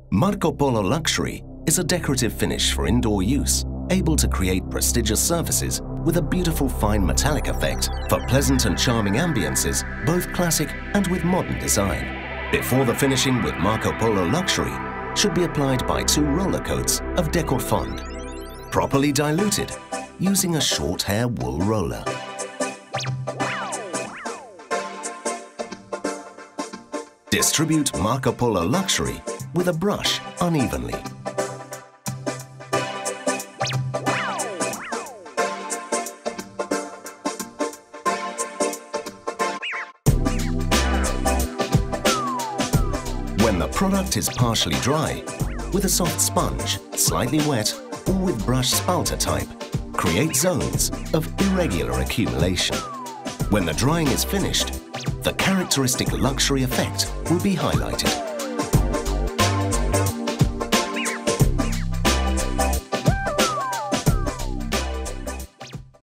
Marco Polo Luxury is a decorative finish for indoor use, able to create prestigious surfaces with a beautiful fine metallic effect for pleasant and charming ambiences, both classic and with modern design. Before the finishing with Marco Polo Luxury should be applied by 2 roller coats of Decor Fond, properly diluted using a short hair wool roller. Distribute Marco Polo Luxury with a brush unevenly. When the product is partially dry, with a soft sponge, slightly wet, or with brush spalter type, create zones of irregular accumulation. When the drying is finished, the characteristic luxury effect will be highlighted.